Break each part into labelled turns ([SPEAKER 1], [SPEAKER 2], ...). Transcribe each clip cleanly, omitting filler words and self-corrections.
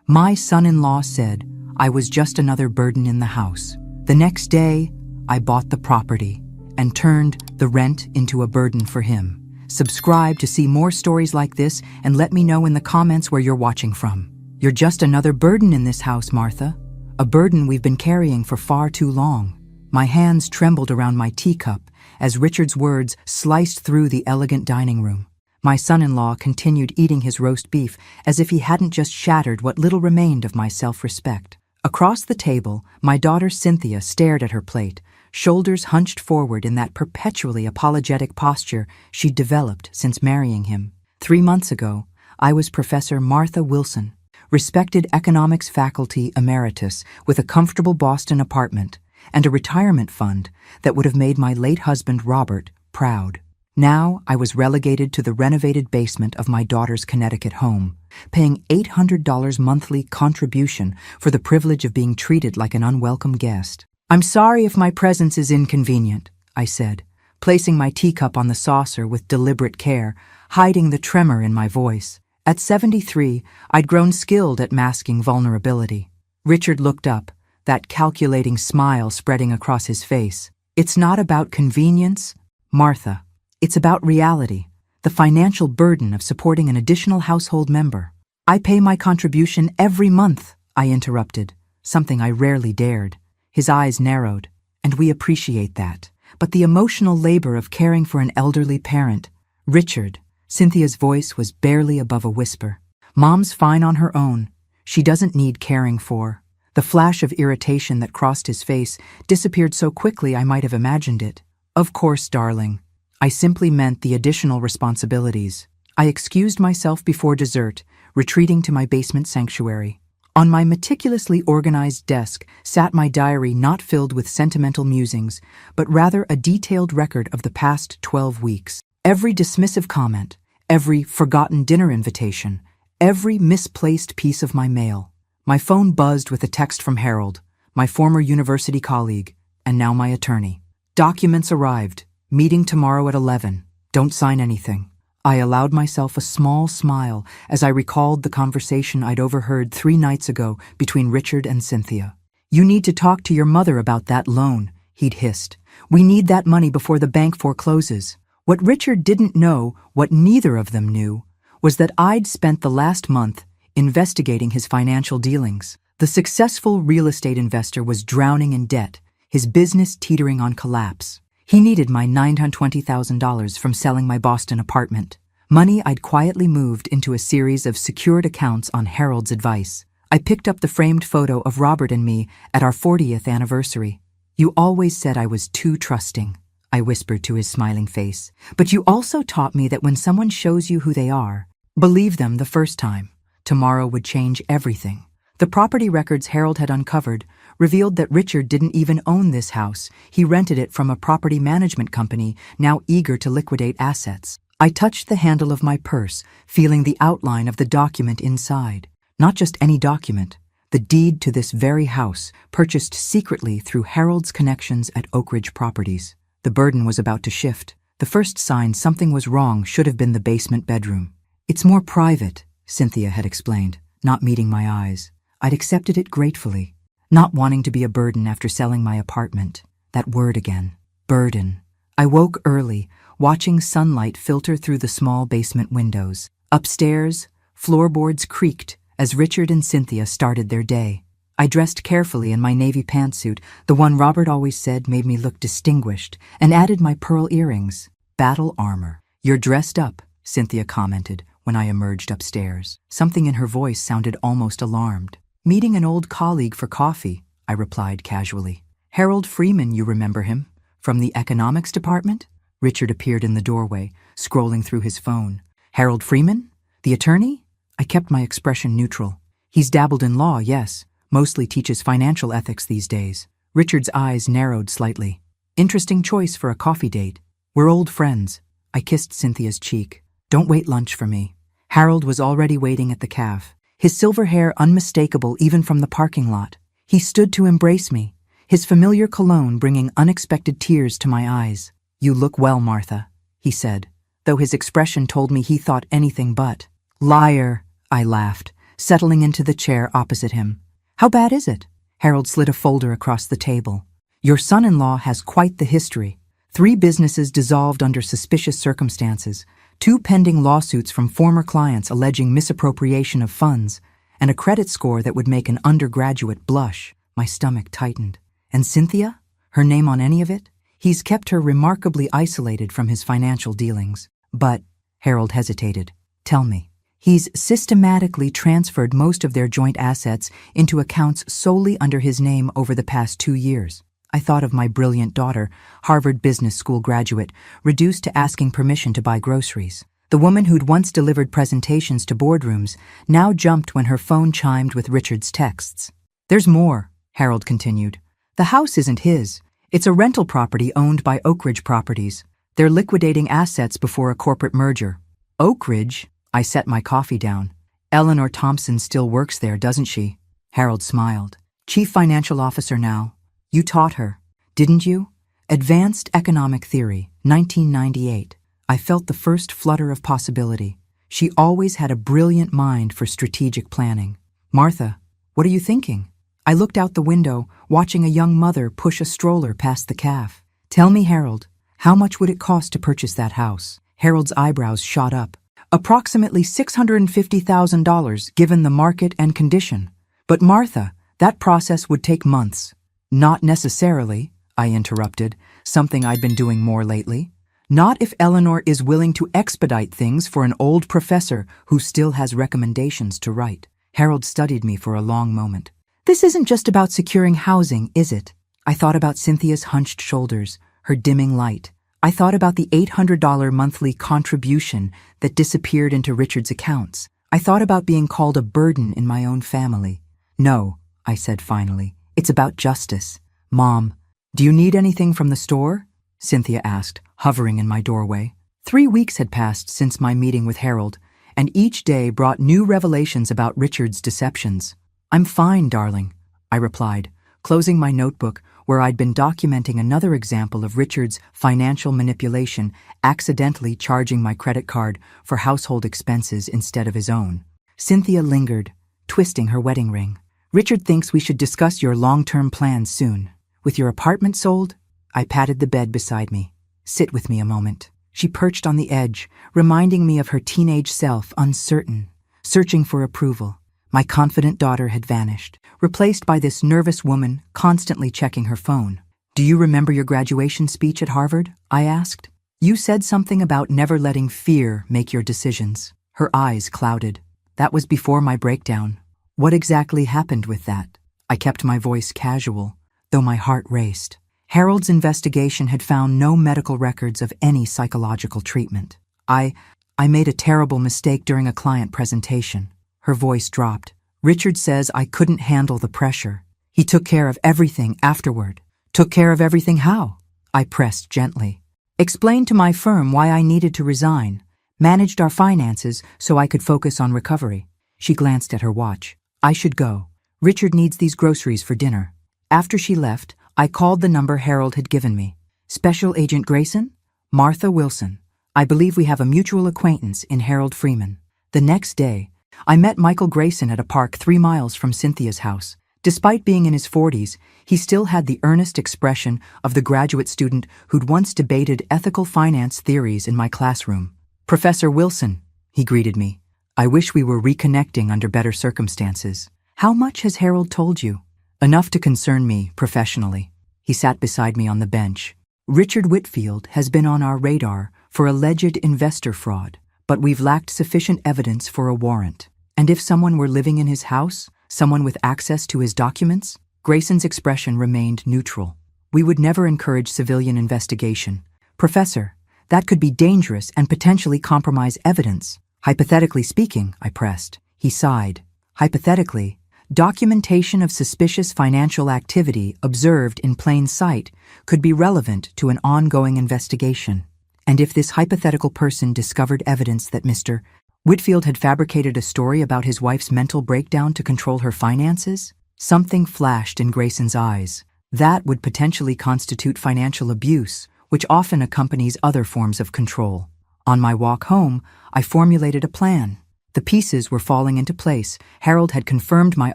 [SPEAKER 1] My son-in-law said I was just another burden in the house. The next day, I bought the property and turned the rent into a burden for him. Subscribe to see more stories like this and let me know in the comments where you're watching from. You're just another burden in this house, Martha. A burden we've been carrying for far too long. My hands trembled around my teacup as Richard's words sliced through the elegant dining room. My son-in-law continued eating his roast beef as if he hadn't just shattered what little remained of my self-respect. Across the table, my daughter Cynthia stared at her plate, shoulders hunched forward in that perpetually apologetic posture she'd developed since marrying him. 3 months ago, I was Professor Martha Wilson, respected economics faculty emeritus with a comfortable Boston apartment and a retirement fund that would have made my late husband Robert proud. Now I was relegated to the renovated basement of my daughter's Connecticut home, paying $800 monthly contribution for the privilege of being treated like an unwelcome guest. "I'm sorry if my presence is inconvenient," I said, placing my teacup on the saucer with deliberate care, hiding the tremor in my voice. At 73, I'd grown skilled at masking vulnerability. Richard looked up, that calculating smile spreading across his face. "It's not about convenience, Martha. It's about reality, the financial burden of supporting an additional household member." "I pay my contribution every month," I interrupted, something I rarely dared. His eyes narrowed. "And we appreciate that. But the emotional labor of caring for an elderly parent—" "Richard," Cynthia's voice was barely above a whisper. "Mom's fine on her own. She doesn't need caring for." The flash of irritation that crossed his face disappeared so quickly I might have imagined it. "Of course, darling. I simply meant the additional responsibilities." I excused myself before dessert, retreating to my basement sanctuary. On my meticulously organized desk sat my diary, not filled with sentimental musings, but rather a detailed record of the past 12 weeks. Every dismissive comment, every forgotten dinner invitation, every misplaced piece of my mail. My phone buzzed with a text from Harold, my former university colleague, and now my attorney. "Documents arrived. Meeting tomorrow at 11. Don't sign anything." I allowed myself a small smile as I recalled the conversation I'd overheard 3 nights ago between Richard and Cynthia. "You need to talk to your mother about that loan," he'd hissed. "We need that money before the bank forecloses." What Richard didn't know, what neither of them knew, was that I'd spent the last month investigating his financial dealings. The successful real estate investor was drowning in debt, his business teetering on collapse. He needed my $920,000 from selling my Boston apartment, money I'd quietly moved into a series of secured accounts on Harold's advice. I picked up the framed photo of Robert and me at our 40th anniversary. "You always said I was too trusting," I whispered to his smiling face. "But you also taught me that when someone shows you who they are, believe them the first time. Tomorrow would change everything." The property records Harold had uncovered revealed that Richard didn't even own this house. He rented it from a property management company now eager to liquidate assets. I touched the handle of my purse, feeling the outline of the document inside. Not just any document, the deed to this very house, purchased secretly through Harold's connections at Oak Ridge Properties. The burden was about to shift. The first sign something was wrong should have been the basement bedroom. "It's more private," Cynthia had explained, not meeting my eyes. I'd accepted it gratefully, not wanting to be a burden after selling my apartment. That word again, burden. I woke early, watching sunlight filter through the small basement windows. Upstairs, floorboards creaked as Richard and Cynthia started their day. I dressed carefully in my navy pantsuit, the one Robert always said made me look distinguished, and added my pearl earrings. "Battle armor." "You're dressed up," Cynthia commented when I emerged upstairs. Something in her voice sounded almost alarmed. "Meeting an old colleague for coffee," I replied casually. "Harold Freeman, you remember him? From the economics department?" Richard appeared in the doorway, scrolling through his phone. "Harold Freeman? The attorney?" I kept my expression neutral. "He's dabbled in law, yes. Mostly teaches financial ethics these days." Richard's eyes narrowed slightly. "Interesting choice for a coffee date. We're old friends." I kissed Cynthia's cheek. "Don't wait lunch for me." Harold was already waiting at the caf, his silver hair unmistakable even from the parking lot. He stood to embrace me, his familiar cologne bringing unexpected tears to my eyes. "You look well, Martha," he said, though his expression told me he thought anything but. "Liar," I laughed, settling into the chair opposite him. How bad is it? Harold slid a folder across the table. Your son-in-law has quite the history. 3 businesses dissolved under suspicious circumstances, 2 pending lawsuits from former clients alleging misappropriation of funds, and a credit score that would make an undergraduate blush. My stomach tightened. And Cynthia? Her name on any of it? He's kept her remarkably isolated from his financial dealings. But, Harold hesitated. Tell me. He's systematically transferred most of their joint assets into accounts solely under his name over the past 2 years. I thought of my brilliant daughter, Harvard Business School graduate, reduced to asking permission to buy groceries. The woman who'd once delivered presentations to boardrooms now jumped when her phone chimed with Richard's texts. There's more, Harold continued. The house isn't his. It's a rental property owned by Oak Ridge Properties. They're liquidating assets before a corporate merger. Oak Ridge? I set my coffee down. Eleanor Thompson still works there, doesn't she? Harold smiled. Chief Financial Officer now. You taught her, didn't you? Advanced Economic Theory, 1998. I felt the first flutter of possibility. She always had a brilliant mind for strategic planning. Martha, what are you thinking? I looked out the window, watching a young mother push a stroller past the calf. Tell me, Harold, how much would it cost to purchase that house? Harold's eyebrows shot up. Approximately $650,000 given the market and condition. But Martha, that process would take months. Not necessarily, I interrupted, something I'd been doing more lately. Not if Eleanor is willing to expedite things for an old professor who still has recommendations to write. Harold studied me for a long moment. This isn't just about securing housing, is it? I thought about Cynthia's hunched shoulders, her dimming light. I thought about the $800 monthly contribution that disappeared into Richard's accounts. I thought about being called a burden in my own family. No, I said finally. It's about justice. Mom, do you need anything from the store? Cynthia asked, hovering in my doorway. 3 weeks had passed since my meeting with Harold, and each day brought new revelations about Richard's deceptions. I'm fine, darling, I replied, closing my notebook where I'd been documenting another example of Richard's financial manipulation, accidentally charging my credit card for household expenses instead of his own. Cynthia lingered, twisting her wedding ring. Richard thinks we should discuss your long-term plans soon. With your apartment sold? I patted the bed beside me. Sit with me a moment. She perched on the edge, reminding me of her teenage self, uncertain, searching for approval. My confident daughter had vanished, replaced by this nervous woman constantly checking her phone. Do you remember your graduation speech at Harvard? I asked. You said something about never letting fear make your decisions. Her eyes clouded. That was before my breakdown. What exactly happened with that? I kept my voice casual, though my heart raced. Harold's investigation had found no medical records of any psychological treatment. I made a terrible mistake during a client presentation. Her voice dropped. Richard says I couldn't handle the pressure. He took care of everything afterward. Took care of everything how? I pressed gently. Explained to my firm why I needed to resign. Managed our finances so I could focus on recovery. She glanced at her watch. I should go. Richard needs these groceries for dinner. After she left, I called the number Harold had given me. Special Agent Grayson? Martha Wilson. I believe we have a mutual acquaintance in Harold Freeman. The next day, I met Michael Grayson at a park 3 miles from Cynthia's house. Despite being in his 40s, he still had the earnest expression of the graduate student who'd once debated ethical finance theories in my classroom. Professor Wilson, he greeted me. I wish we were reconnecting under better circumstances. How much has Harold told you? Enough to concern me professionally. He sat beside me on the bench. Richard Whitfield has been on our radar for alleged investor fraud, but we've lacked sufficient evidence for a warrant. And if someone were living in his house, someone with access to his documents? Grayson's expression remained neutral. We would never encourage civilian investigation. Professor, that could be dangerous and potentially compromise evidence. Hypothetically speaking, I pressed. He sighed. Hypothetically, documentation of suspicious financial activity observed in plain sight could be relevant to an ongoing investigation. And if this hypothetical person discovered evidence that Mr. Whitfield had fabricated a story about his wife's mental breakdown to control her finances? Something flashed in Grayson's eyes. That would potentially constitute financial abuse, which often accompanies other forms of control. On my walk home, I formulated a plan. The pieces were falling into place. Harold had confirmed my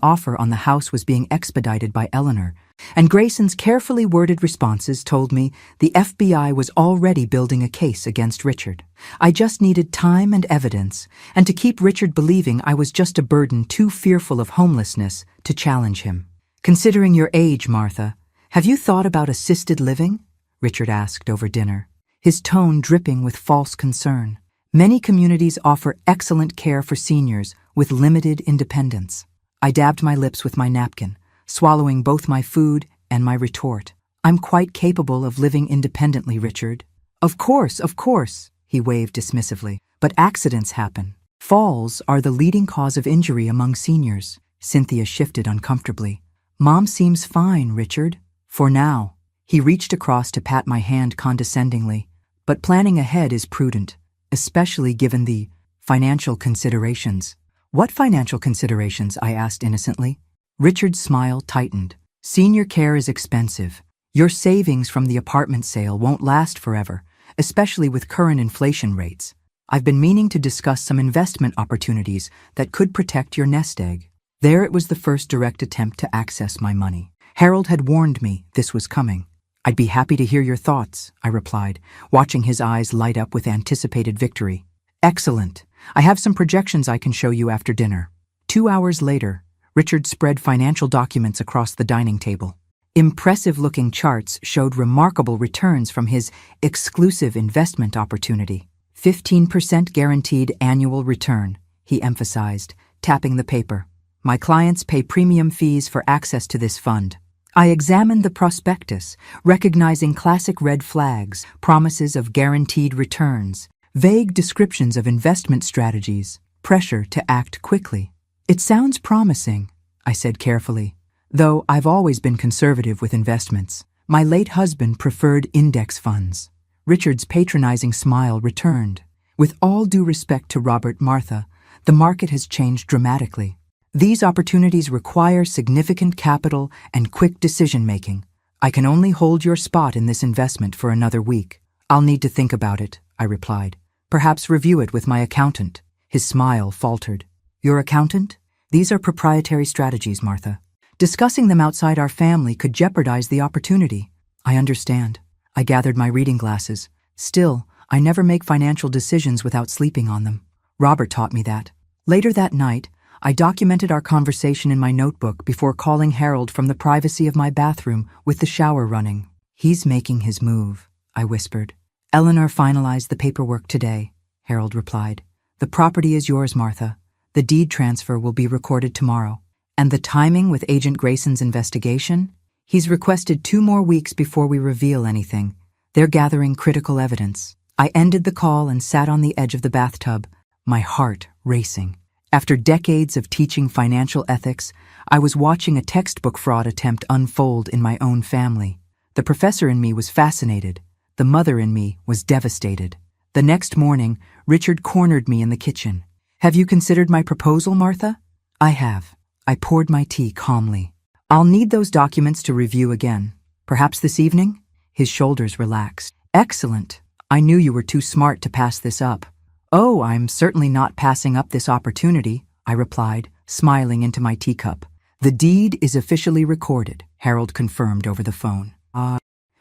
[SPEAKER 1] offer on the house was being expedited by Eleanor, and Grayson's carefully worded responses told me the FBI was already building a case against Richard. I just needed time and evidence, and to keep Richard believing I was just a burden too fearful of homelessness to challenge him. "Considering your age, Martha, have you thought about assisted living?" Richard asked over dinner, his tone dripping with false concern. "Many communities offer excellent care for seniors with limited independence." I dabbed my lips with my napkin, swallowing both my food and my retort. "I'm quite capable of living independently, Richard." Of course, he waved dismissively. "But accidents happen. Falls are the leading cause of injury among seniors." Cynthia shifted uncomfortably. "Mom seems fine, Richard. For now." He reached across to pat my hand condescendingly. "But planning ahead is prudent, especially given the financial considerations." "What financial considerations?" I asked innocently. Richard's smile tightened. "Senior care is expensive. Your savings from the apartment sale won't last forever, especially with current inflation rates. I've been meaning to discuss some investment opportunities that could protect your nest egg." There it was, the first direct attempt to access my money. Harold had warned me this was coming. "I'd be happy to hear your thoughts," I replied, watching his eyes light up with anticipated victory. "Excellent. I have some projections I can show you after dinner." 2 hours later, Richard spread financial documents across the dining table. Impressive-looking charts showed remarkable returns from his exclusive investment opportunity. 15% guaranteed annual return, he emphasized, tapping the paper. "My clients pay premium fees for access to this fund." I examined the prospectus, recognizing classic red flags, promises of guaranteed returns, vague descriptions of investment strategies, pressure to act quickly. "It sounds promising," I said carefully, "though I've always been conservative with investments. My late husband preferred index funds." Richard's patronizing smile returned. "With all due respect to Robert, Martha, the market has changed dramatically. These opportunities require significant capital and quick decision-making. I can only hold your spot in this investment for another week." "I'll need to think about it," I replied. "Perhaps review it with my accountant." His smile faltered. "Your accountant? These are proprietary strategies, Martha. Discussing them outside our family could jeopardize the opportunity." "I understand." I gathered my reading glasses. "Still, I never make financial decisions without sleeping on them. Robert taught me that." Later that night, I documented our conversation in my notebook before calling Harold from the privacy of my bathroom with the shower running. "He's making his move," I whispered. "Eleanor finalized the paperwork today," Harold replied. "The property is yours, Martha. The deed transfer will be recorded tomorrow." "And the timing with Agent Grayson's investigation? He's requested 2 more weeks before we reveal anything. They're gathering critical evidence." I ended the call and sat on the edge of the bathtub, my heart racing. After decades of teaching financial ethics, I was watching a textbook fraud attempt unfold in my own family. The professor in me was fascinated. The mother in me was devastated. The next morning, Richard cornered me in the kitchen. "Have you considered my proposal, Martha?" "I have." I poured my tea calmly. "I'll need those documents to review again. Perhaps this evening?" His shoulders relaxed. "Excellent. I knew you were too smart to pass this up." "Oh, I'm certainly not passing up this opportunity," I replied, smiling into my teacup. "The deed is officially recorded," Harold confirmed over the phone.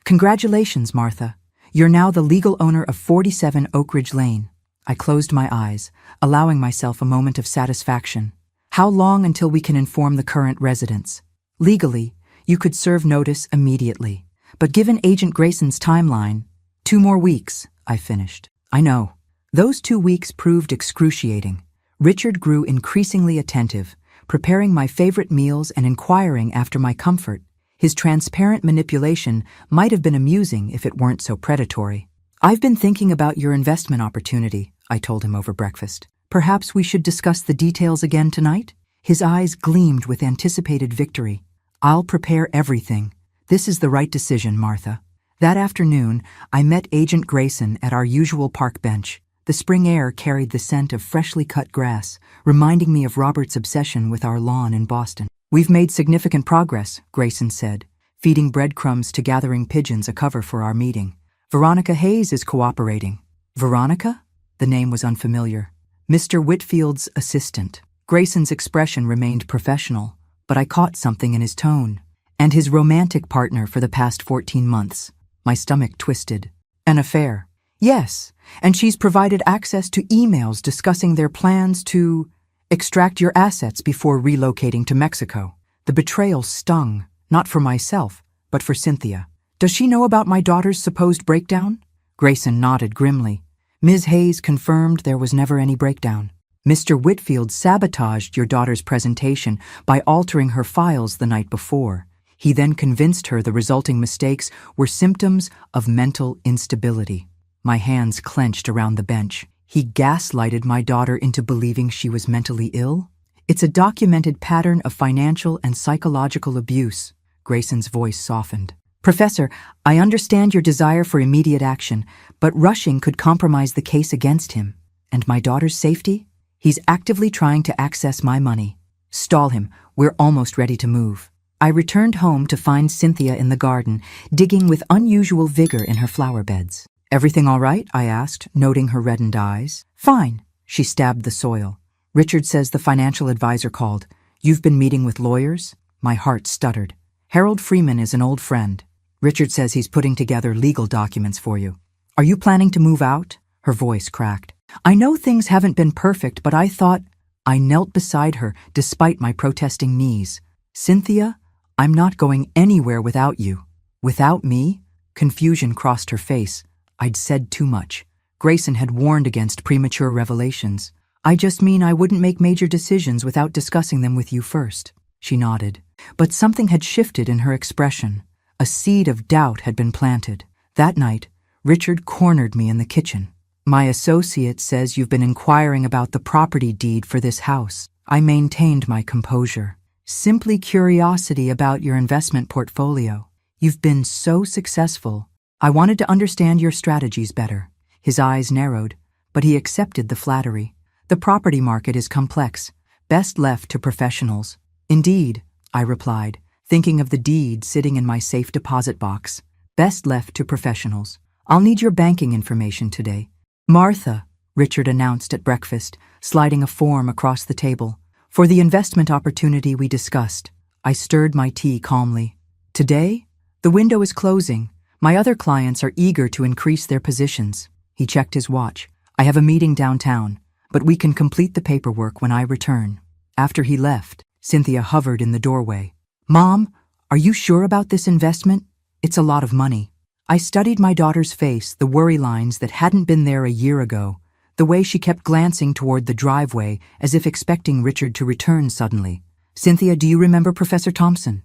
[SPEAKER 1] Congratulations, Martha. You're now the legal owner of 47 Oak Ridge Lane." I closed my eyes, allowing myself a moment of satisfaction. "How long until we can inform the current residents?" "Legally, you could serve notice immediately. But given Agent Grayson's timeline, 2 more weeks," I finished. "I know." Those 2 weeks proved excruciating. Richard grew increasingly attentive, preparing my favorite meals and inquiring after my comfort. His transparent manipulation might have been amusing if it weren't so predatory. "I've been thinking about your investment opportunity," I told him over breakfast. "Perhaps we should discuss the details again tonight?" His eyes gleamed with anticipated victory. "I'll prepare everything. This is the right decision, Martha." That afternoon, I met Agent Grayson at our usual park bench. The spring air carried the scent of freshly cut grass, reminding me of Robert's obsession with our lawn in Boston. "We've made significant progress," Grayson said, feeding breadcrumbs to gathering pigeons a cover for our meeting. "Veronica Hayes is cooperating." "Veronica?" The name was unfamiliar. Mr. Whitfield's assistant. Grayson's expression remained professional, but I caught something in his tone. And his romantic partner for the past 14 months. My stomach twisted. An affair. Yes, and she's provided access to emails discussing their plans to extract your assets before relocating to Mexico. The betrayal stung, not for myself, but for Cynthia. Does she know about my daughter's supposed breakdown? Grayson nodded grimly. Ms. Hayes confirmed there was never any breakdown. Mr. Whitfield sabotaged your daughter's presentation by altering her files the night before. He then convinced her the resulting mistakes were symptoms of mental instability. My hands clenched around the bench. He gaslighted my daughter into believing she was mentally ill? It's a documented pattern of financial and psychological abuse. Grayson's voice softened. Professor, I understand your desire for immediate action, but rushing could compromise the case against him. And my daughter's safety? He's actively trying to access my money. Stall him. We're almost ready to move. I returned home to find Cynthia in the garden, digging with unusual vigor in her flower beds. Everything all right? I asked, noting her reddened eyes. Fine. She stabbed the soil. Richard says the financial advisor called. You've been meeting with lawyers? My heart stuttered. Harold Freeman is an old friend. Richard says he's putting together legal documents for you. Are you planning to move out? Her voice cracked. I know things haven't been perfect, but I thought... I knelt beside her, despite my protesting knees. Cynthia, I'm not going anywhere without you. Without me? Confusion crossed her face. I'd said too much. Grayson had warned against premature revelations. I just mean I wouldn't make major decisions without discussing them with you first. She nodded. But something had shifted in her expression. A seed of doubt had been planted. That night, Richard cornered me in the kitchen. My associate says you've been inquiring about the property deed for this house. I maintained my composure. Simply curiosity about your investment portfolio. You've been so successful. I wanted to understand your strategies better. His eyes narrowed, but he accepted the flattery. The property market is complex, best left to professionals. Indeed, I replied, thinking of the deed sitting in my safe deposit box. Best left to professionals. I'll need your banking information today. Martha, Richard announced at breakfast, sliding a form across the table. For the investment opportunity we discussed. I stirred my tea calmly. Today? The window is closing. My other clients are eager to increase their positions. He checked his watch. I have a meeting downtown, but we can complete the paperwork when I return. After he left, Cynthia hovered in the doorway. Mom, are you sure about this investment? It's a lot of money. I studied my daughter's face, the worry lines that hadn't been there a year ago, the way she kept glancing toward the driveway as if expecting Richard to return suddenly. Cynthia, do you remember Professor Thompson?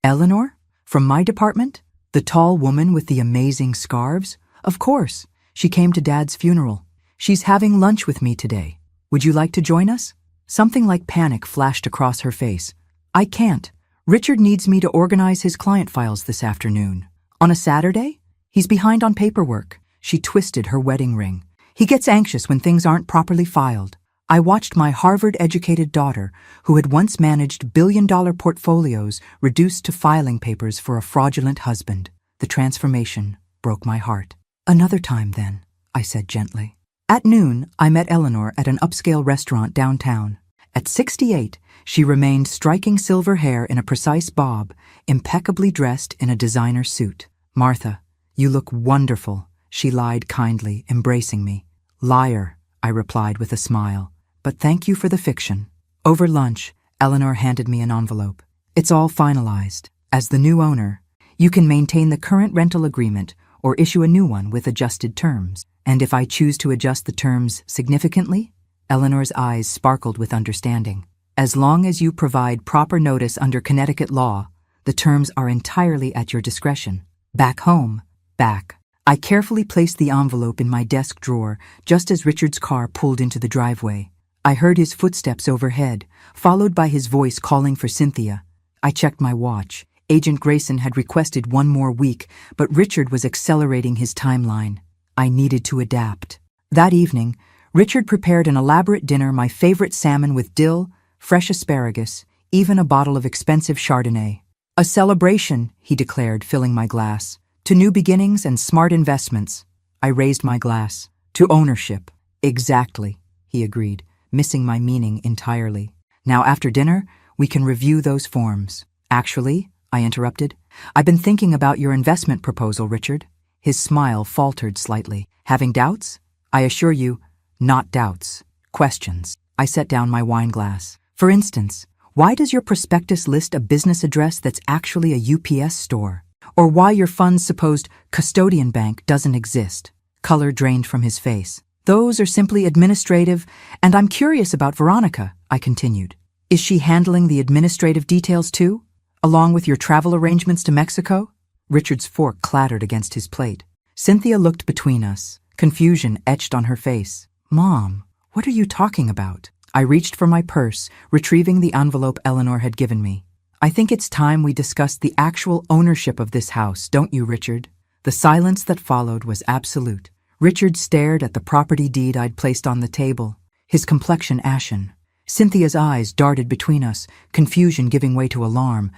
[SPEAKER 1] Eleanor? From my department? The tall woman with the amazing scarves? Of course. She came to Dad's funeral. She's having lunch with me today. Would you like to join us? Something like panic flashed across her face. I can't. Richard needs me to organize his client files this afternoon. On a Saturday? He's behind on paperwork. She twisted her wedding ring. He gets anxious when things aren't properly filed. I watched my Harvard-educated daughter, who had once managed billion-dollar portfolios, reduced to filing papers for a fraudulent husband. The transformation broke my heart. Another time, then, I said gently. At noon, I met Eleanor at an upscale restaurant downtown. At 68, she remained striking silver hair in a precise bob, impeccably dressed in a designer suit. Martha, you look wonderful, she lied kindly, embracing me. Liar, I replied with a smile. But thank you for the fiction. Over lunch, Eleanor handed me an envelope. It's all finalized. As the new owner, you can maintain the current rental agreement or issue a new one with adjusted terms. And if I choose to adjust the terms significantly? Eleanor's eyes sparkled with understanding. As long as you provide proper notice under Connecticut law, the terms are entirely at your discretion. Back home, back. I carefully placed the envelope in my desk drawer just as Richard's car pulled into the driveway. I heard his footsteps overhead, followed by his voice calling for Cynthia. I checked my watch. Agent Grayson had requested one more week, but Richard was accelerating his timeline. I needed to adapt. That evening, Richard prepared an elaborate dinner, my favorite salmon with dill, fresh asparagus, even a bottle of expensive Chardonnay. A celebration, he declared, filling my glass. To new beginnings and smart investments. I raised my glass. To ownership. Exactly. he agreed, missing my meaning entirely. Now after dinner, we can review those forms. Actually, I interrupted, I've been thinking about your investment proposal, Richard. His smile faltered slightly. Having doubts? I assure you, not doubts. Questions. I set down my wine glass. For instance, why does your prospectus list a business address that's actually a UPS store? Or why your fund's supposed custodian bank doesn't exist? Color drained from his face. Those are simply administrative, and I'm curious about Veronica, I continued. Is she handling the administrative details too, along with your travel arrangements to Mexico? Richard's fork clattered against his plate. Cynthia looked between us, confusion etched on her face. Mom, what are you talking about? I reached for my purse, retrieving the envelope Eleanor had given me. I think it's time we discussed the actual ownership of this house, don't you, Richard? The silence that followed was absolute. Richard stared at the property deed I'd placed on the table, his complexion ashen. Cynthia's eyes darted between us, confusion giving way to alarm.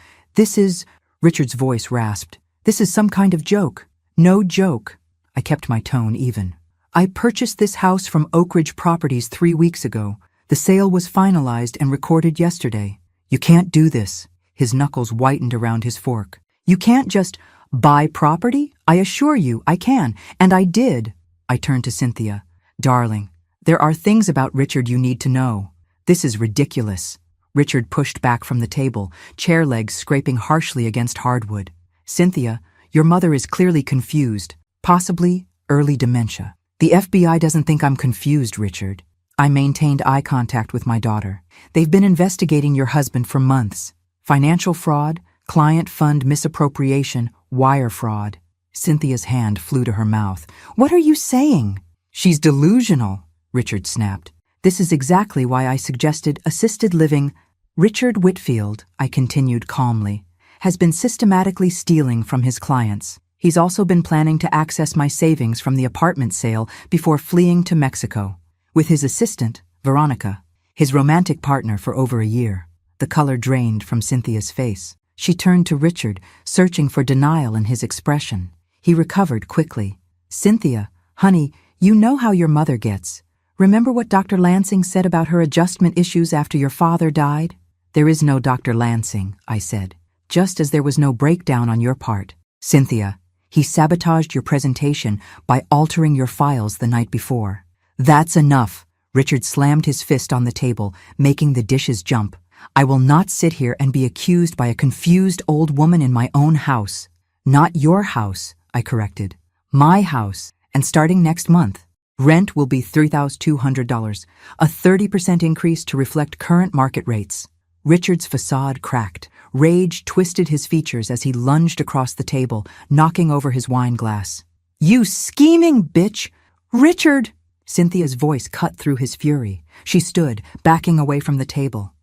[SPEAKER 1] Richard's voice rasped. This is some kind of joke. No joke. I kept my tone even. I purchased this house from Oak Ridge Properties 3 weeks ago. The sale was finalized and recorded yesterday. You can't do this. His knuckles whitened around his fork. You can't just buy property? I assure you, I can. And I did. I turned to Cynthia. Darling, there are things about Richard you need to know. This is ridiculous. Richard pushed back from the table, chair legs scraping harshly against hardwood. Cynthia, your mother is clearly confused, possibly early dementia. The FBI doesn't think I'm confused, Richard. I maintained eye contact with my daughter. They've been investigating your husband for months. Financial fraud, client fund misappropriation, wire fraud. Cynthia's hand flew to her mouth. What are you saying? She's delusional, Richard snapped. This is exactly why I suggested assisted living. Richard Whitfield, I continued calmly, has been systematically stealing from his clients. He's also been planning to access my savings from the apartment sale before fleeing to Mexico, with his assistant, Veronica, his romantic partner for over a year. The color drained from Cynthia's face. She turned to Richard, searching for denial in his expression. He recovered quickly. Cynthia, honey, you know how your mother gets. Remember what Dr. Lansing said about her adjustment issues after your father died? There is no Dr. Lansing, I said, just as there was no breakdown on your part. Cynthia, he sabotaged your presentation by altering your files the night before. That's enough. Richard slammed his fist on the table, making the dishes jump. I will not sit here and be accused by a confused old woman in my own house. Not your house, I corrected. My house, and starting next month. Rent will be $3,200, a 30% increase to reflect current market rates. Richard's facade cracked. Rage twisted his features as he lunged across the table, knocking over his wine glass. You scheming bitch! Richard! Cynthia's voice cut through his fury. She stood, backing away from the table.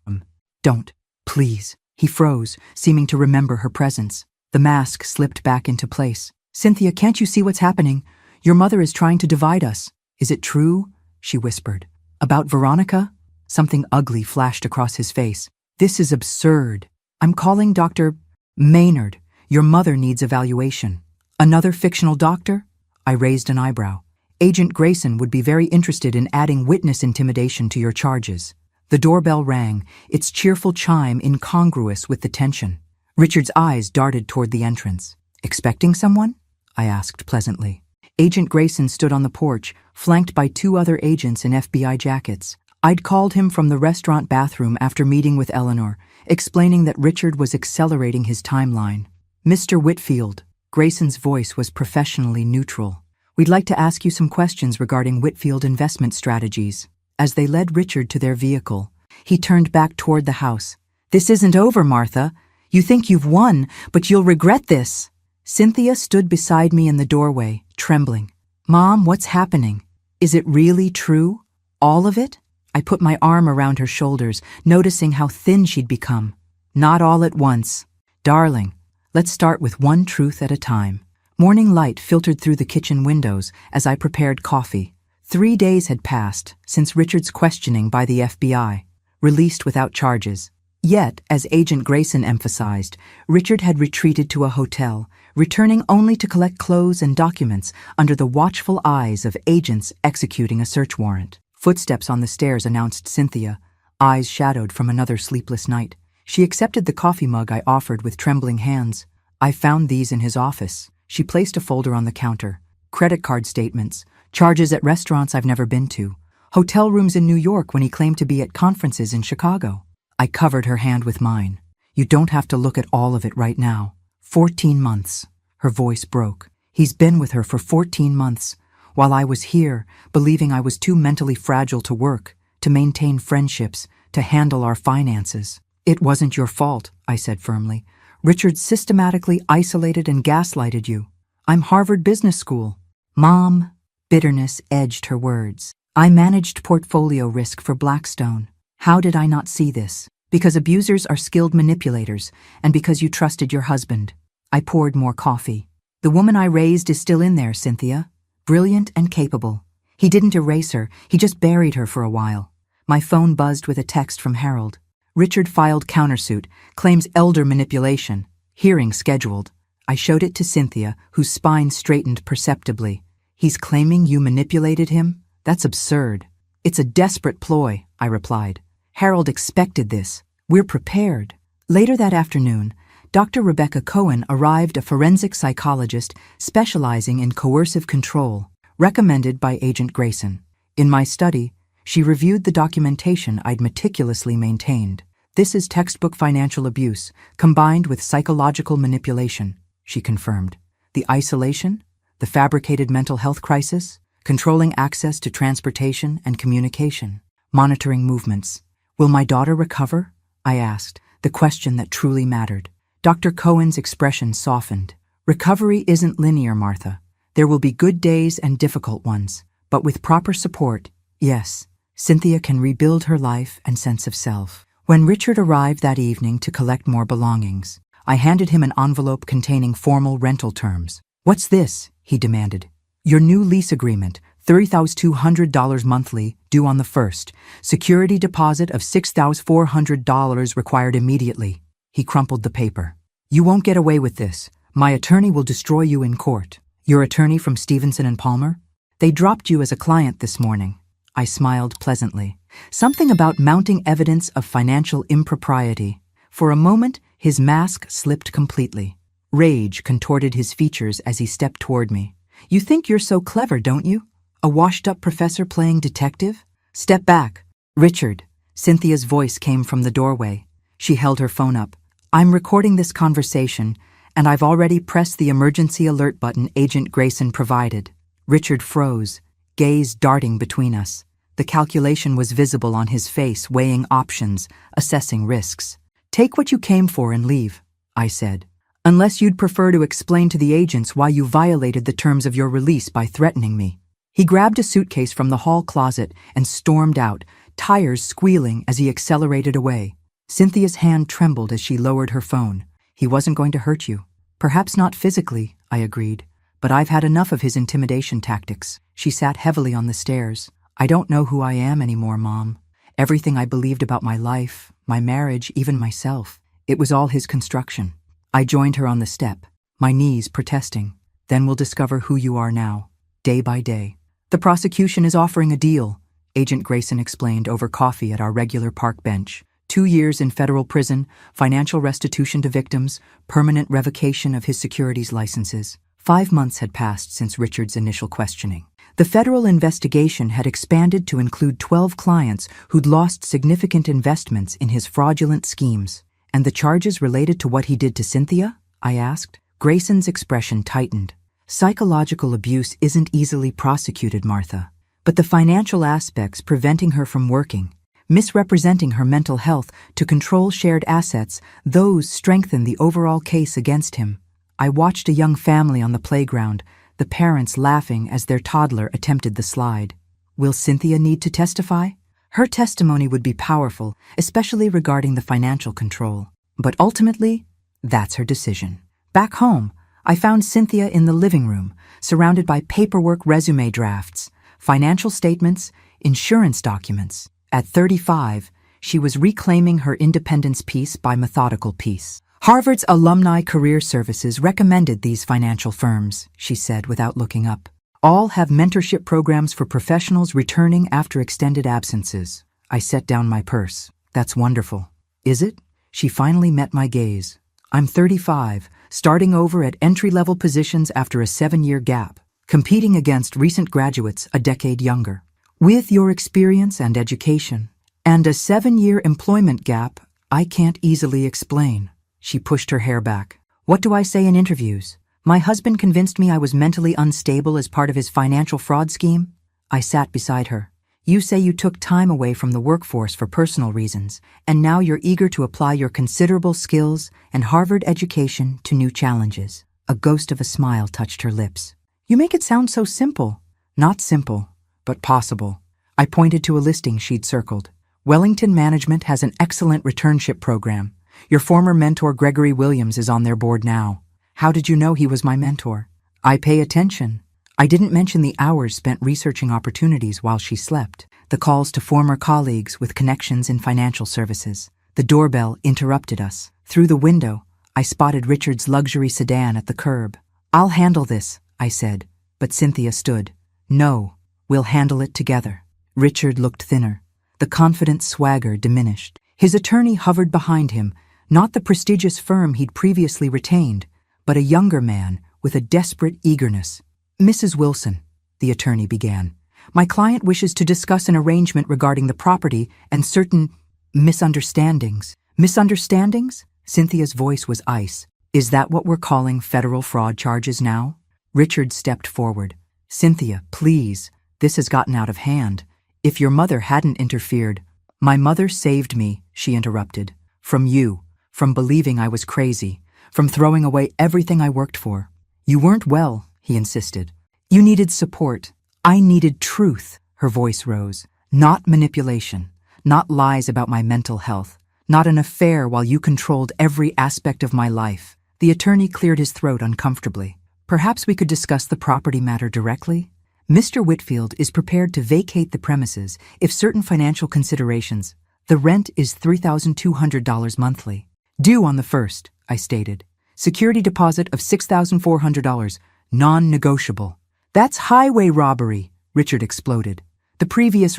[SPEAKER 1] Don't, please. He froze, seeming to remember her presence. The mask slipped back into place. Cynthia, can't you see what's happening? Your mother is trying to divide us. Is it true? She whispered. About Veronica? Something ugly flashed across his face. This is absurd. I'm calling Dr. Maynard. Your mother needs evaluation. Another fictional doctor? I raised an eyebrow. Agent Grayson would be very interested in adding witness intimidation to your charges. The doorbell rang, its cheerful chime incongruous with the tension. Richard's eyes darted toward the entrance. Expecting someone? I asked pleasantly. Agent Grayson stood on the porch, flanked by 2 other agents in FBI jackets. I'd called him from the restaurant bathroom after meeting with Eleanor, explaining that Richard was accelerating his timeline. Mr. Whitfield, Grayson's voice was professionally neutral. We'd like to ask you some questions regarding Whitfield investment strategies. As they led Richard to their vehicle, he turned back toward the house. This isn't over, Martha. You think you've won, but you'll regret this. Cynthia stood beside me in the doorway, trembling. Mom, what's happening? Is it really true? All of it? I put my arm around her shoulders, noticing how thin she'd become. Not all at once. Darling, let's start with one truth at a time. Morning light filtered through the kitchen windows as I prepared coffee. 3 days had passed since Richard's questioning by the FBI, released without charges. Yet, as Agent Grayson emphasized, Richard had retreated to a hotel, returning only to collect clothes and documents under the watchful eyes of agents executing a search warrant. Footsteps on the stairs announced Cynthia, eyes shadowed from another sleepless night. She accepted the coffee mug I offered with trembling hands. I found these in his office. She placed a folder on the counter. Credit card statements, charges at restaurants I've never been to, hotel rooms in New York when he claimed to be at conferences in Chicago. I covered her hand with mine. You don't have to look at all of it right now. 14 months. Her voice broke. He's been with her for 14 months, while I was here, believing I was too mentally fragile to work, to maintain friendships, to handle our finances. It wasn't your fault, I said firmly. Richard systematically isolated and gaslighted you. I'm Harvard Business School. Mom, bitterness edged her words. I managed portfolio risk for Blackstone. How did I not see this? Because abusers are skilled manipulators, and because you trusted your husband. I poured more coffee. The woman I raised is still in there, Cynthia. Brilliant and capable. He didn't erase her, he just buried her for a while. My phone buzzed with a text from Harold. Richard filed countersuit, claims elder manipulation. Hearing scheduled. I showed it to Cynthia, whose spine straightened perceptibly. He's claiming you manipulated him? That's absurd. It's a desperate ploy, I replied. Harold expected this. We're prepared. Later that afternoon, Dr. Rebecca Cohen arrived, a forensic psychologist specializing in coercive control, recommended by Agent Grayson. In my study, she reviewed the documentation I'd meticulously maintained. This is textbook financial abuse, combined with psychological manipulation, she confirmed. The isolation, the fabricated mental health crisis, controlling access to transportation and communication, monitoring movements. Will my daughter recover? I asked, the question that truly mattered. Dr. Cohen's expression softened. Recovery isn't linear, Martha. There will be good days and difficult ones, but with proper support, yes, Cynthia can rebuild her life and sense of self. When Richard arrived that evening to collect more belongings, I handed him an envelope containing formal rental terms. What's this? He demanded. Your new lease agreement, $30,200 monthly, due on the 1st. Security deposit of $6,400 required immediately. He crumpled the paper. You won't get away with this. My attorney will destroy you in court. Your attorney from Stevenson and Palmer? They dropped you as a client this morning. I smiled pleasantly. Something about mounting evidence of financial impropriety. For a moment, his mask slipped completely. Rage contorted his features as he stepped toward me. You think you're so clever, don't you? A washed-up professor playing detective? Step back. Richard. Cynthia's voice came from the doorway. She held her phone up. I'm recording this conversation, and I've already pressed the emergency alert button Agent Grayson provided. Richard froze, gaze darting between us. The calculation was visible on his face, weighing options, assessing risks. Take what you came for and leave, I said. Unless you'd prefer to explain to the agents why you violated the terms of your release by threatening me. He grabbed a suitcase from the hall closet and stormed out, tires squealing as he accelerated away. Cynthia's hand trembled as she lowered her phone. He wasn't going to hurt you. Perhaps not physically, I agreed, but I've had enough of his intimidation tactics. She sat heavily on the stairs. I don't know who I am anymore, Mom. Everything I believed about my life, my marriage, even myself, it was all his construction. I joined her on the step, my knees protesting. Then we'll discover who you are now, day by day. The prosecution is offering a deal, Agent Grayson explained over coffee at our regular park bench. 2 years in federal prison, financial restitution to victims, permanent revocation of his securities licenses. 5 months had passed since Richard's initial questioning. The federal investigation had expanded to include 12 clients who'd lost significant investments in his fraudulent schemes. And the charges related to what he did to Cynthia? I asked. Grayson's expression tightened. Psychological abuse isn't easily prosecuted, Martha. But the financial aspects preventing her from working, misrepresenting her mental health to control shared assets, those strengthen the overall case against him. I watched a young family on the playground, the parents laughing as their toddler attempted the slide. Will Cynthia need to testify? Her testimony would be powerful, especially regarding the financial control. But ultimately, that's her decision. Back home, I found Cynthia in the living room, surrounded by paperwork, resume drafts, financial statements, insurance documents. At 35, she was reclaiming her independence piece by methodical piece. Harvard's Alumni Career Services recommended these financial firms, she said without looking up. All have mentorship programs for professionals returning after extended absences. I set down my purse. That's wonderful. Is it? She finally met my gaze. I'm 35, starting over at entry-level positions after a 7-year gap, competing against recent graduates a decade younger. With your experience and education, and a 7-year employment gap, I can't easily explain. She pushed her hair back. What do I say in interviews? My husband convinced me I was mentally unstable as part of his financial fraud scheme? I sat beside her. You say you took time away from the workforce for personal reasons, and now you're eager to apply your considerable skills and Harvard education to new challenges. A ghost of a smile touched her lips. You make it sound so simple. Not simple, but possible. I pointed to a listing she'd circled. Wellington Management has an excellent returnship program. Your former mentor Gregory Williams is on their board now. How did you know he was my mentor? I pay attention. I didn't mention the hours spent researching opportunities while she slept, the calls to former colleagues with connections in financial services. The doorbell interrupted us. Through the window, I spotted Richard's luxury sedan at the curb. I'll handle this, I said, but Cynthia stood. No, we'll handle it together. Richard looked thinner. The confident swagger diminished. His attorney hovered behind him, not the prestigious firm he'd previously retained, but a younger man with a desperate eagerness. Mrs. Wilson, the attorney began, my client wishes to discuss an arrangement regarding the property and certain misunderstandings. Misunderstandings? Cynthia's voice was ice. Is that what we're calling federal fraud charges now? Richard stepped forward. Cynthia, please, this has gotten out of hand. If your mother hadn't interfered. My mother saved me, she interrupted. From you, from believing I was crazy, from throwing away everything I worked for. You weren't well, he insisted. You needed support. I needed truth, her voice rose. Not manipulation, not lies about my mental health, not an affair while you controlled every aspect of my life. The attorney cleared his throat uncomfortably. Perhaps we could discuss the property matter directly? Mr. Whitfield is prepared to vacate the premises if certain financial considerations. The rent is $3,200 monthly. Due on the 1st, I stated. Security deposit of $6,400, non-negotiable. That's highway robbery, Richard exploded. The previous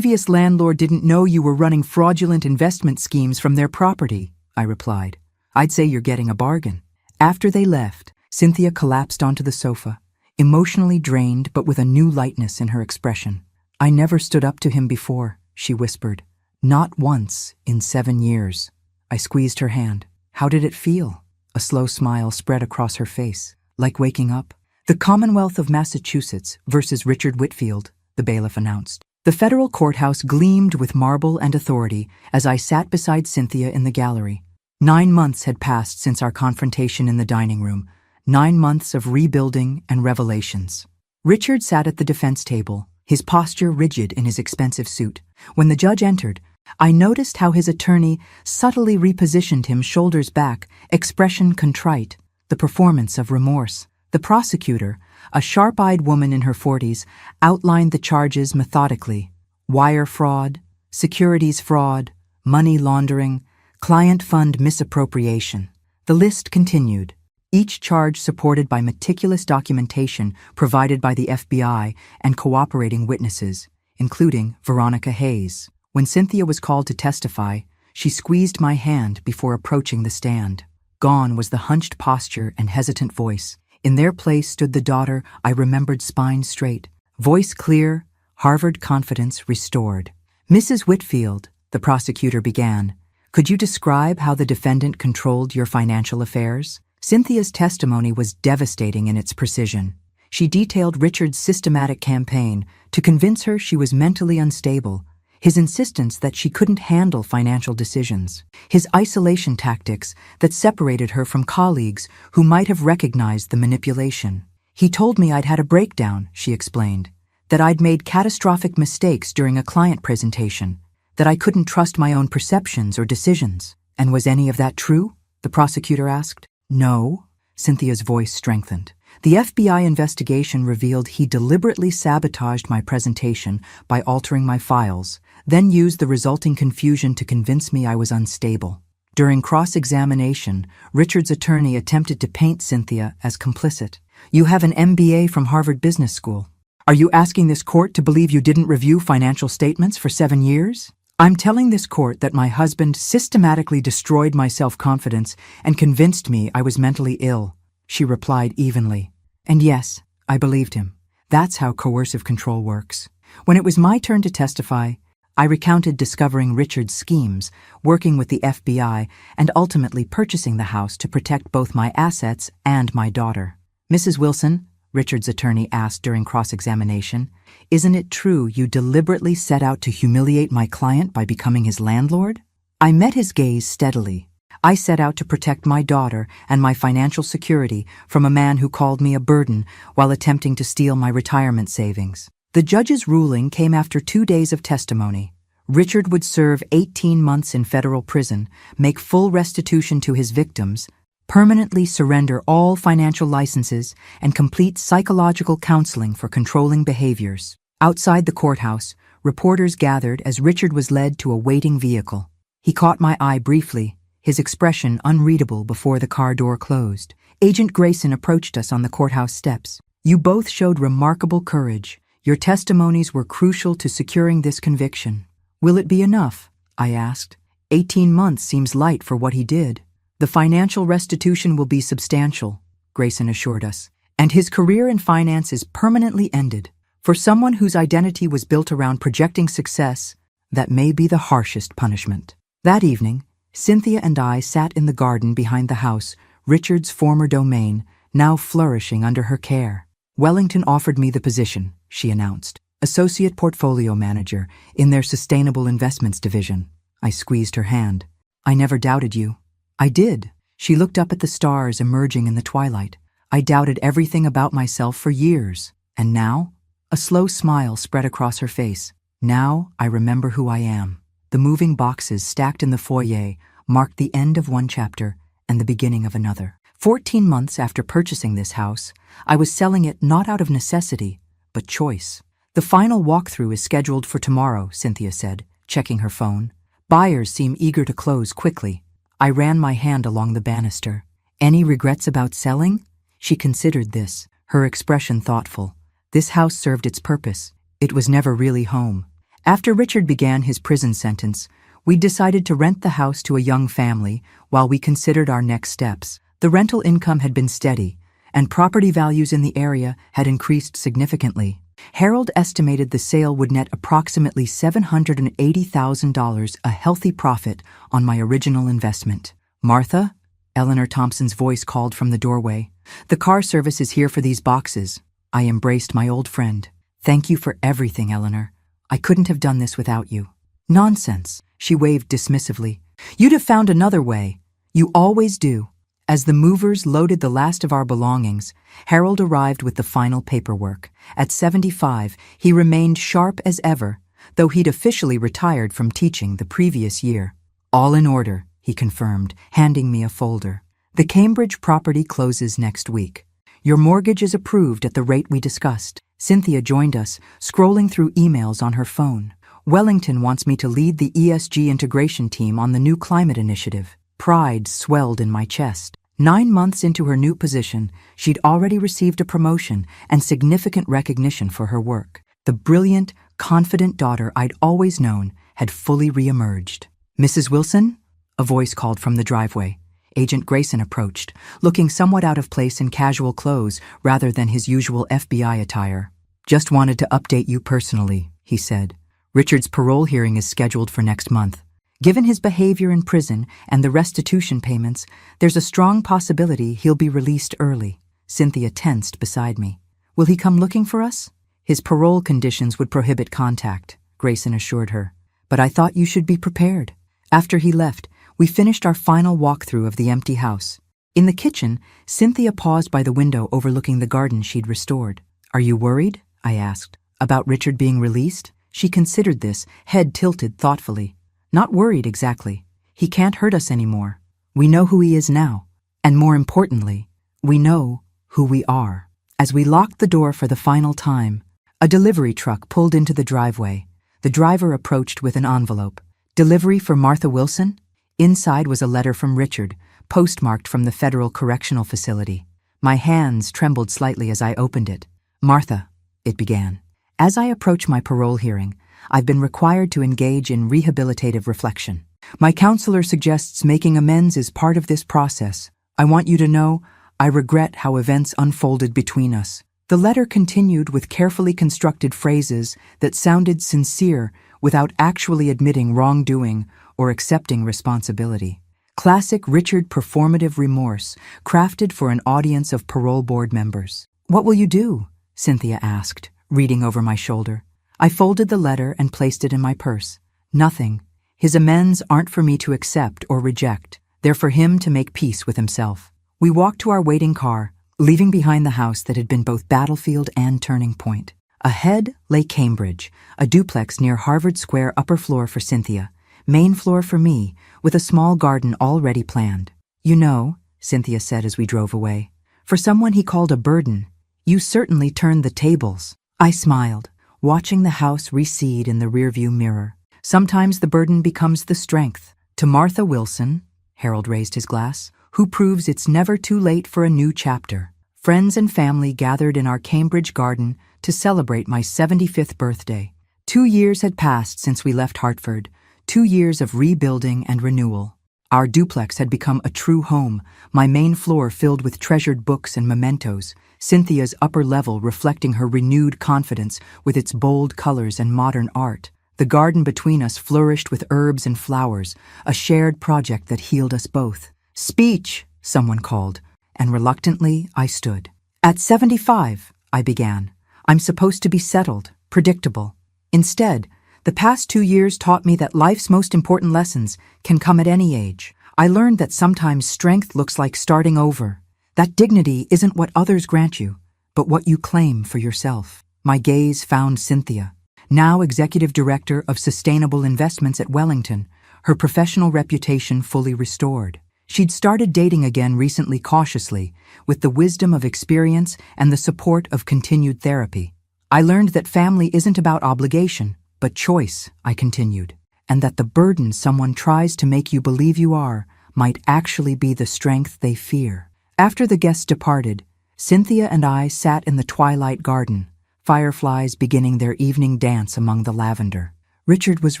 [SPEAKER 1] landlord didn't know you were running fraudulent investment schemes from their property, I replied. I'd say you're getting a bargain. After they left, Cynthia collapsed onto the sofa, emotionally drained but with a new lightness in her expression. I never stood up to him before, she whispered. Not once in 7 years. I squeezed her hand. How did it feel? A slow smile spread across her face. Like waking up? The Commonwealth of Massachusetts versus Richard Whitfield, the bailiff announced. The federal courthouse gleamed with marble and authority as I sat beside Cynthia in the gallery. 9 months had passed since our confrontation in the dining room. 9 months of rebuilding and revelations. Richard sat at the defense table, his posture rigid in his expensive suit. When the judge entered, I noticed how his attorney subtly repositioned him shoulders back, expression contrite, the performance of remorse. The prosecutor, a sharp-eyed woman in her 40s, outlined the charges methodically. Wire fraud, securities fraud, money laundering, client fund misappropriation. The list continued, each charge supported by meticulous documentation provided by the FBI and cooperating witnesses, including Veronica Hayes. When Cynthia was called to testify, she squeezed my hand before approaching the stand. Gone was the hunched posture and hesitant voice. In their place stood the daughter I remembered, spine straight, voice clear, Harvard confidence restored. Mrs. Whitfield, the prosecutor began, could you describe how the defendant controlled your financial affairs? Cynthia's testimony was devastating in its precision. She detailed Richard's systematic campaign to convince her she was mentally unstable, his insistence that she couldn't handle financial decisions, his isolation tactics that separated her from colleagues who might have recognized the manipulation. He told me I'd had a breakdown, she explained, that I'd made catastrophic mistakes during a client presentation, that I couldn't trust my own perceptions or decisions. And was any of that true? The prosecutor asked. No, Cynthia's voice strengthened. The FBI investigation revealed he deliberately sabotaged my presentation by altering my files, then used the resulting confusion to convince me I was unstable. During cross-examination, Richard's attorney attempted to paint Cynthia as complicit. You have an MBA from Harvard Business School. Are you asking this court to believe you didn't review financial statements for 7 years? I'm telling this court that my husband systematically destroyed my self-confidence and convinced me I was mentally ill, she replied evenly. And yes, I believed him. That's how coercive control works. When it was my turn to testify, I recounted discovering Richard's schemes, working with the FBI, and ultimately purchasing the house to protect both my assets and my daughter. Mrs. Wilson, Richard's attorney asked during cross-examination, isn't it true you deliberately set out to humiliate my client by becoming his landlord? I met his gaze steadily. I set out to protect my daughter and my financial security from a man who called me a burden while attempting to steal my retirement savings. The judge's ruling came after 2 days of testimony. Richard would serve 18 months in federal prison, make full restitution to his victims, permanently surrender all financial licenses, and complete psychological counseling for controlling behaviors. Outside the courthouse, reporters gathered as Richard was led to a waiting vehicle. He caught my eye briefly, his expression unreadable before the car door closed. Agent Grayson approached us on the courthouse steps. You both showed remarkable courage. Your testimonies were crucial to securing this conviction. Will it be enough? I asked. 18 months seems light for what he did. The financial restitution will be substantial, Grayson assured us, and his career in finance is permanently ended. For someone whose identity was built around projecting success, that may be the harshest punishment. That evening, Cynthia and I sat in the garden behind the house, Richard's former domain, now flourishing under her care. Wellington offered me the position, she announced, Associate Portfolio Manager in their Sustainable Investments Division. I squeezed her hand. I never doubted you. I did. She looked up at the stars emerging in the twilight. I doubted everything about myself for years. And now? A slow smile spread across her face. Now I remember who I am. The moving boxes stacked in the foyer marked the end of one chapter and the beginning of another. 14 months after purchasing this house, I was selling it not out of necessity, but choice. The final walkthrough is scheduled for tomorrow, Cynthia said, checking her phone. Buyers seem eager to close quickly. I ran my hand along the banister. Any regrets about selling? She considered this, her expression thoughtful. This house served its purpose. It was never really home. After Richard began his prison sentence, we decided to rent the house to a young family while we considered our next steps. The rental income had been steady, and property values in the area had increased significantly. Harold estimated the sale would net approximately $780,000, a healthy profit on my original investment. Martha? Eleanor Thompson's voice called from the doorway. The car service is here for these boxes. I embraced my old friend. Thank you for everything, Eleanor. I couldn't have done this without you. Nonsense, she waved dismissively. You'd have found another way. You always do. As the movers loaded the last of our belongings, Harold arrived with the final paperwork. At 75, he remained sharp as ever, though he'd officially retired from teaching the previous year. All in order, he confirmed, handing me a folder. The Cambridge property closes next week. Your mortgage is approved at the rate we discussed. Cynthia joined us, scrolling through emails on her phone. Wellington wants me to lead the ESG integration team on the new climate initiative. Pride swelled in my chest. 9 months into her new position, she'd already received a promotion and significant recognition for her work. The brilliant, confident daughter I'd always known had fully re-emerged. Mrs. Wilson? A voice called from the driveway. Agent Grayson approached, looking somewhat out of place in casual clothes rather than his usual FBI attire. Just wanted to update you personally, he said. Richard's parole hearing is scheduled for next month. Given his behavior in prison and the restitution payments, there's a strong possibility he'll be released early. Cynthia tensed beside me. Will he come looking for us? His parole conditions would prohibit contact, Grayson assured her. But I thought you should be prepared. After he left, we finished our final walkthrough of the empty house. In the kitchen, Cynthia paused by the window overlooking the garden she'd restored. Are you worried? I asked. About Richard being released? She considered this, head tilted thoughtfully. Not worried exactly. He can't hurt us anymore. We know who he is now. And more importantly, we know who we are. As we locked the door for the final time, a delivery truck pulled into the driveway. The driver approached with an envelope. Delivery for Martha Wilson? Inside was a letter from Richard, postmarked from the Federal Correctional Facility. My hands trembled slightly as I opened it. "Martha," it began, "as I approach my parole hearing, I've been required to engage in rehabilitative reflection. My counselor suggests making amends is part of this process. I want you to know I regret how events unfolded between us." The letter continued with carefully constructed phrases that sounded sincere without actually admitting wrongdoing or accepting responsibility. Classic Richard performative remorse, crafted for an audience of parole board members. "What will you do?" Cynthia asked, reading over my shoulder. I folded the letter and placed it in my purse. "Nothing. His amends aren't for me to accept or reject. They're for him to make peace with himself." We walked to our waiting car, leaving behind the house that had been both battlefield and turning point. Ahead lay Cambridge, a duplex near Harvard Square, upper floor for Cynthia, main floor for me, with a small garden already planned. "You know," Cynthia said as we drove away, "for someone he called a burden, you certainly turned the tables." I smiled, watching the house recede in the rearview mirror. "Sometimes the burden becomes the strength." To Martha Wilson, Harold raised his glass, who proves it's never too late for a new chapter. Friends and family gathered in our Cambridge garden to celebrate my 75th birthday. 2 years had passed since we left Hartford, 2 years of rebuilding and renewal. Our duplex had become a true home, my main floor filled with treasured books and mementos, Cynthia's upper level reflecting her renewed confidence with its bold colors and modern art. The garden between us flourished with herbs and flowers, a shared project that healed us both. "Speech," someone called, and reluctantly I stood. "At 75, I began. "I'm supposed to be settled, predictable." Instead, the past 2 years taught me that life's most important lessons can come at any age. I learned that sometimes strength looks like starting over, that dignity isn't what others grant you, but what you claim for yourself. My gaze found Cynthia, now executive director of sustainable investments at Wellington, her professional reputation fully restored. She'd started dating again recently cautiously, with the wisdom of experience and the support of continued therapy. "I learned that family isn't about obligation, but choice," I continued, "and that the burden someone tries to make you believe you are might actually be the strength they fear." After the guests departed, Cynthia and I sat in the twilight garden, fireflies beginning their evening dance among the lavender. "Richard was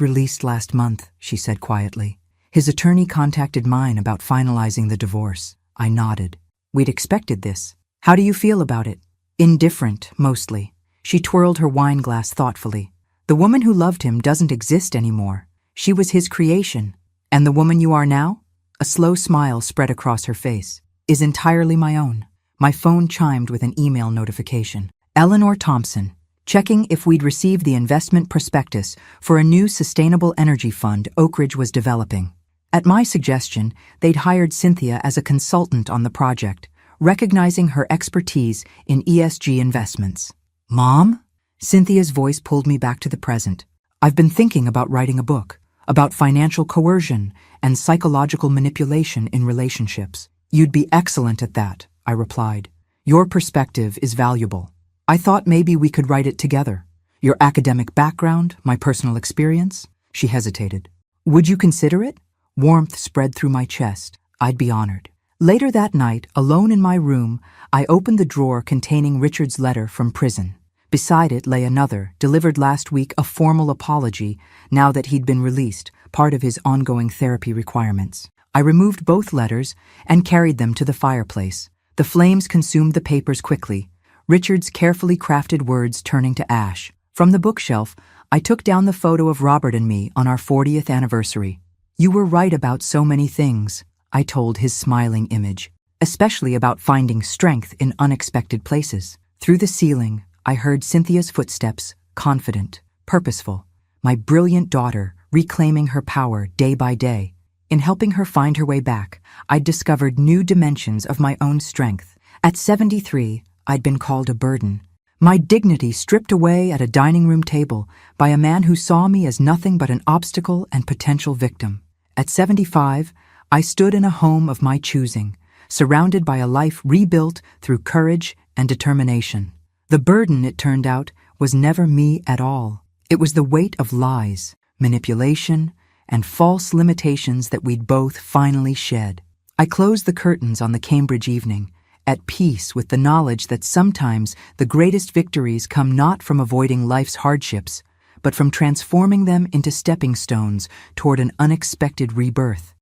[SPEAKER 1] released last month," she said quietly. "His attorney contacted mine about finalizing the divorce." I nodded. "We'd expected this. How do you feel about it?" "Indifferent, mostly." She twirled her wine glass thoughtfully. "The woman who loved him doesn't exist anymore. She was his creation. And the woman you are now?" A slow smile spread across her face. "Is entirely my own." My phone chimed with an email notification. Eleanor Thompson, checking if we'd received the investment prospectus for a new sustainable energy fund Oak Ridge was developing. At my suggestion, they'd hired Cynthia as a consultant on the project, recognizing her expertise in ESG investments. "Mom?" Cynthia's voice pulled me back to the present. "I've been thinking about writing a book, about financial coercion and psychological manipulation in relationships." "You'd be excellent at that," I replied. "Your perspective is valuable. I thought maybe we could write it together. Your academic background, my personal experience." She hesitated. "Would you consider it?" Warmth spread through my chest. I'd be honored. Later that night, alone in my room, I opened the drawer containing Richard's letter from prison. Beside it lay another, delivered last week, a formal apology, now that he'd been released, part of his ongoing therapy requirements. I removed both letters and carried them to the fireplace. The flames consumed the papers quickly, Richard's carefully crafted words turning to ash. From the bookshelf, I took down the photo of Robert and me on our 40th anniversary. "You were right about so many things," I told his smiling image, "especially about finding strength in unexpected places." Through the ceiling, I heard Cynthia's footsteps, confident, purposeful, my brilliant daughter reclaiming her power day by day. In helping her find her way back, I'd discovered new dimensions of my own strength. At 73, I'd been called a burden. My dignity stripped away at a dining room table by a man who saw me as nothing but an obstacle and potential victim. At 75, I stood in a home of my choosing, surrounded by a life rebuilt through courage and determination. The burden, it turned out, was never me at all. It was the weight of lies, manipulation, and false limitations that we'd both finally shed. I closed the curtains on the Cambridge evening at peace with the knowledge that sometimes the greatest victories come not from avoiding life's hardships, but from transforming them into stepping stones toward an unexpected rebirth.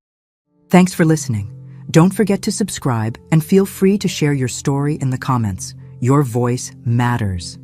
[SPEAKER 1] Thanks for listening. Don't forget to subscribe and feel free to share your story in the comments. Your voice matters.